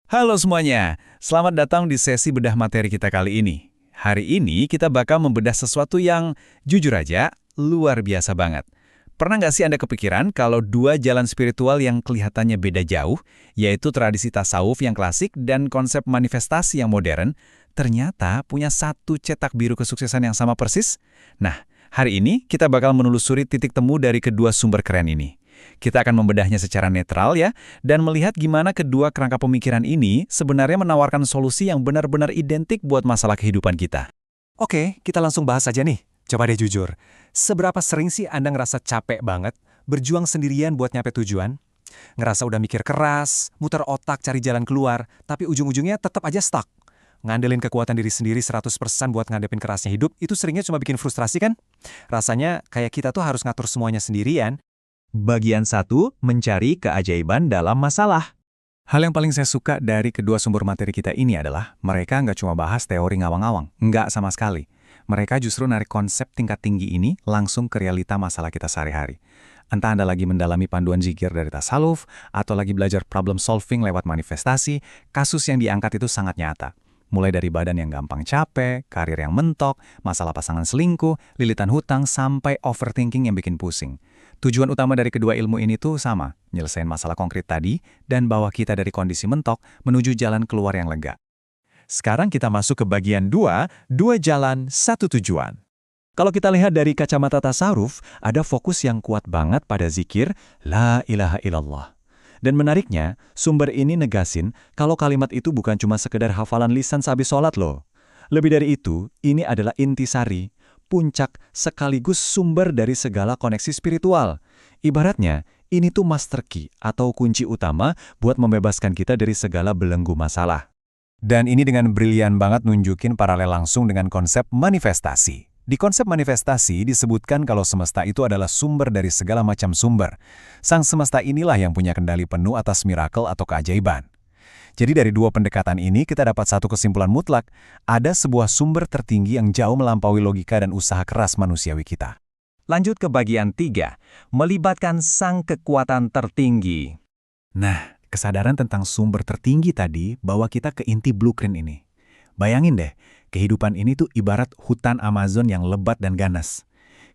Halo semuanya, selamat datang di sesi bedah materi kita kali ini. Hari ini kita bakal membedah sesuatu yang, jujur aja, luar biasa banget. Pernah nggak sih Anda kepikiran kalau dua jalan spiritual yang kelihatannya beda jauh, yaitu tradisi tasawuf yang klasik dan konsep manifestasi yang modern, ternyata punya satu cetak biru kesuksesan yang sama persis? Nah, hari ini kita bakal menelusuri titik temu dari kedua sumber keren ini. Kita akan membedahnya secara netral ya, dan melihat gimana kedua kerangka pemikiran ini sebenarnya menawarkan solusi yang benar-benar identik buat masalah kehidupan kita. Oke, kita langsung bahas aja nih. Coba deh jujur, seberapa sering sih Anda ngerasa capek banget, berjuang sendirian buat nyampe tujuan? Ngerasa udah mikir keras, muter otak cari jalan keluar, tapi ujung-ujungnya tetap aja stuck. Ngandelin kekuatan diri sendiri 100% buat ngadepin kerasnya hidup, itu seringnya cuma bikin frustrasi kan? Rasanya kayak kita tuh harus ngatur semuanya sendirian. Bagian 1, mencari keajaiban dalam masalah. Hal yang paling saya suka dari kedua sumber materi kita ini adalah mereka nggak cuma bahas teori ngawang-ngawang, nggak sama sekali. Mereka justru narik konsep tingkat tinggi ini langsung ke realita masalah kita sehari-hari. Entah Anda lagi mendalami panduan zikir dari tasawuf, atau lagi belajar problem solving lewat manifestasi, kasus yang diangkat itu sangat nyata. Mulai dari badan yang gampang capek, karir yang mentok, masalah pasangan selingkuh, lilitan hutang, sampai overthinking yang bikin pusing. Tujuan utama dari kedua ilmu ini tuh sama, nyelesain masalah konkret tadi, dan bawa kita dari kondisi mentok menuju jalan keluar yang lega. Sekarang kita masuk ke bagian 2, dua jalan, satu tujuan. Kalau kita lihat dari kacamata tasawuf, ada fokus yang kuat banget pada zikir, La ilaha illallah. Dan menariknya, sumber ini negasin kalau kalimat itu bukan cuma sekedar hafalan lisan sehabis sholat loh. Lebih dari itu, ini adalah intisari, puncak sekaligus sumber dari segala koneksi spiritual. Ibaratnya, ini tuh master key atau kunci utama buat membebaskan kita dari segala belenggu masalah. Dan ini dengan brilian banget nunjukin paralel langsung dengan konsep manifestasi. Di konsep manifestasi disebutkan kalau semesta itu adalah sumber dari segala macam sumber. Sang semesta inilah yang punya kendali penuh atas miracle atau keajaiban. Jadi dari dua pendekatan ini kita dapat satu kesimpulan mutlak, ada sebuah sumber tertinggi yang jauh melampaui logika dan usaha keras manusiawi kita. Lanjut ke bagian 3, melibatkan sang kekuatan tertinggi. Nah, kesadaran tentang sumber tertinggi tadi bawa kita ke inti blueprint ini. Bayangin deh, kehidupan ini tuh ibarat hutan Amazon yang lebat dan ganas.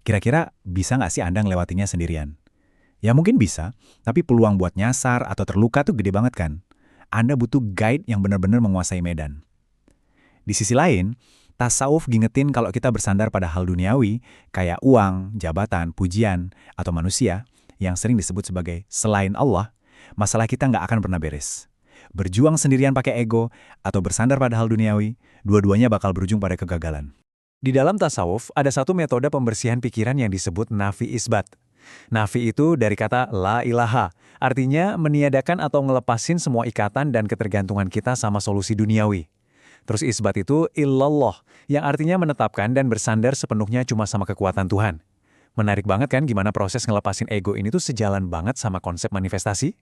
Kira-kira bisa nggak sih Anda ngelewatinya sendirian? Ya mungkin bisa, tapi peluang buat nyasar atau terluka tuh gede banget kan? Anda butuh guide yang benar-benar menguasai medan. Di sisi lain, tasawuf ngingetin kalau kita bersandar pada hal duniawi, kayak uang, jabatan, pujian, atau manusia, yang sering disebut sebagai selain Allah, masalah kita nggak akan pernah beres. Berjuang sendirian pakai ego, atau bersandar pada hal duniawi, dua-duanya bakal berujung pada kegagalan. Di dalam tasawuf, ada satu metode pembersihan pikiran yang disebut nafi isbat. Nafi itu dari kata la ilaha, artinya meniadakan atau ngelepasin semua ikatan dan ketergantungan kita sama solusi duniawi. Terus isbat itu illallah, yang artinya menetapkan dan bersandar sepenuhnya cuma sama kekuatan Tuhan. Menarik banget kan gimana proses ngelepasin ego ini tuh sejalan banget sama konsep manifestasi?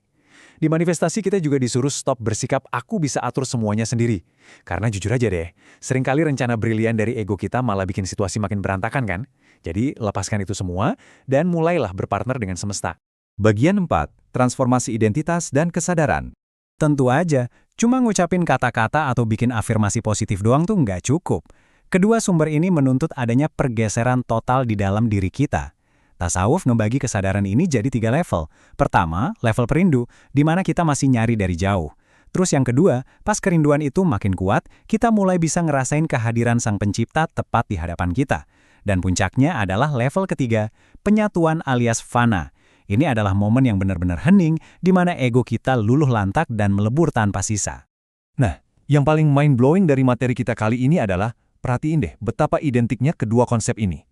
Di manifestasi kita juga disuruh stop bersikap aku bisa atur semuanya sendiri. Karena jujur aja deh, seringkali rencana brilian dari ego kita malah bikin situasi makin berantakan kan? Jadi lepaskan itu semua dan mulailah berpartner dengan semesta. Bagian 4, transformasi identitas dan kesadaran. Tentu aja, cuma ngucapin kata-kata atau bikin afirmasi positif doang tuh nggak cukup. Kedua sumber ini menuntut adanya pergeseran total di dalam diri kita. Tasawuf ngebagi kesadaran ini jadi 3 level. Pertama, level perindu, di mana kita masih nyari dari jauh. Terus yang kedua, pas kerinduan itu makin kuat, kita mulai bisa ngerasain kehadiran Sang Pencipta tepat di hadapan kita. Dan puncaknya adalah level ketiga, penyatuan alias fana. Ini adalah momen yang benar-benar hening, di mana ego kita luluh lantak dan melebur tanpa sisa. Nah, yang paling mind-blowing dari materi kita kali ini adalah, perhatiin deh betapa identiknya kedua konsep ini.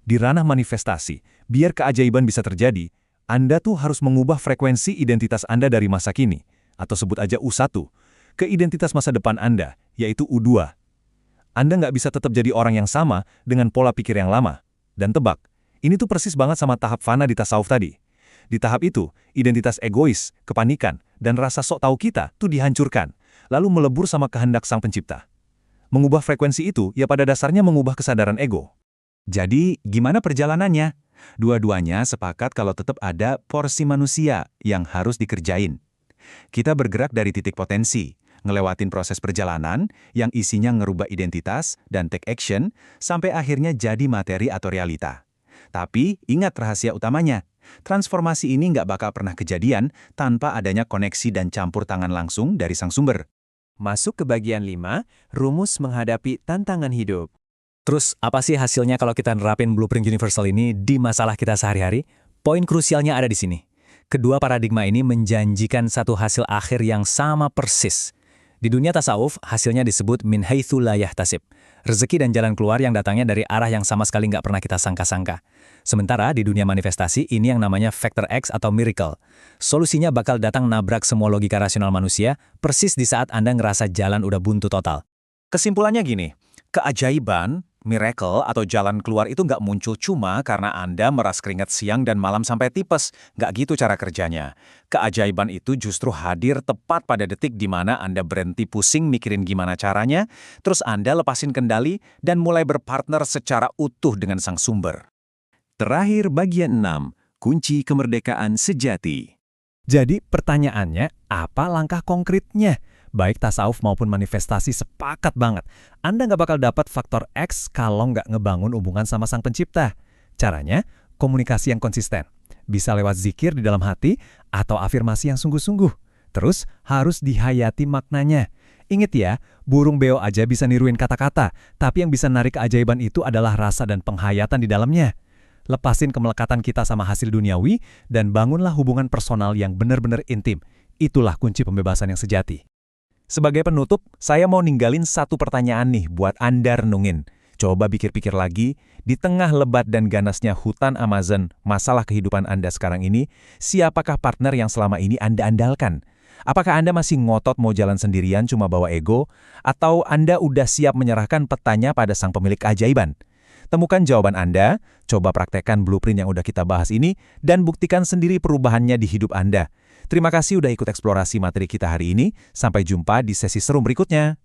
Di ranah manifestasi, biar keajaiban bisa terjadi, Anda tuh harus mengubah frekuensi identitas Anda dari masa kini, atau sebut aja U1, ke identitas masa depan Anda, yaitu U2. Anda nggak bisa tetap jadi orang yang sama dengan pola pikir yang lama. Dan tebak, ini tuh persis banget sama tahap fana di tasawuf tadi. Di tahap itu, identitas egois, kepanikan, dan rasa sok tahu kita tuh dihancurkan, lalu melebur sama kehendak Sang Pencipta. Mengubah frekuensi itu, ya pada dasarnya mengubah kesadaran ego. Jadi, gimana perjalanannya? Dua-duanya sepakat kalau tetap ada porsi manusia yang harus dikerjain. Kita bergerak dari titik potensi, ngelewatin proses perjalanan yang isinya ngerubah identitas dan take action sampai akhirnya jadi materi atau realita. Tapi ingat rahasia utamanya, transformasi ini nggak bakal pernah kejadian tanpa adanya koneksi dan campur tangan langsung dari sang sumber. Masuk ke bagian 5, rumus menghadapi tantangan hidup. Terus, apa sih hasilnya kalau kita nerapin blueprint universal ini di masalah kita sehari-hari? Poin krusialnya ada di sini. Kedua paradigma ini menjanjikan satu hasil akhir yang sama persis. Di dunia tasawuf, hasilnya disebut min haitsu la yahtasib. Rezeki dan jalan keluar yang datangnya dari arah yang sama sekali nggak pernah kita sangka-sangka. Sementara di dunia manifestasi, ini yang namanya factor X atau miracle. Solusinya bakal datang nabrak semua logika rasional manusia, persis di saat Anda ngerasa jalan udah buntu total. Kesimpulannya gini, keajaiban, miracle atau jalan keluar itu nggak muncul cuma karena Anda meras keringat siang dan malam sampai tipes. Nggak gitu cara kerjanya. Keajaiban itu justru hadir tepat pada detik di mana Anda berhenti pusing mikirin gimana caranya, terus Anda lepasin kendali dan mulai berpartner secara utuh dengan sang sumber. Terakhir bagian 6, kunci kemerdekaan sejati. Jadi pertanyaannya, apa langkah konkretnya? Baik tasawuf maupun manifestasi sepakat banget. Anda nggak bakal dapat faktor X kalau nggak ngebangun hubungan sama sang pencipta. Caranya, komunikasi yang konsisten. Bisa lewat zikir di dalam hati atau afirmasi yang sungguh-sungguh. Terus, harus dihayati maknanya. Ingat ya, burung beo aja bisa niruin kata-kata, tapi yang bisa narik keajaiban itu adalah rasa dan penghayatan di dalamnya. Lepasin kemelekatan kita sama hasil duniawi dan bangunlah hubungan personal yang benar-benar intim. Itulah kunci pembebasan yang sejati. Sebagai penutup, saya mau ninggalin satu pertanyaan nih buat Anda renungin. Coba pikir-pikir lagi, di tengah lebat dan ganasnya hutan Amazon, masalah kehidupan Anda sekarang ini, siapakah partner yang selama ini Anda andalkan? Apakah Anda masih ngotot mau jalan sendirian cuma bawa ego? Atau Anda udah siap menyerahkan petanya pada sang pemilik keajaiban? Temukan jawaban Anda, coba praktekkan blueprint yang udah kita bahas ini, dan buktikan sendiri perubahannya di hidup Anda. Terima kasih udah ikut eksplorasi materi kita hari ini. Sampai jumpa di sesi seru berikutnya.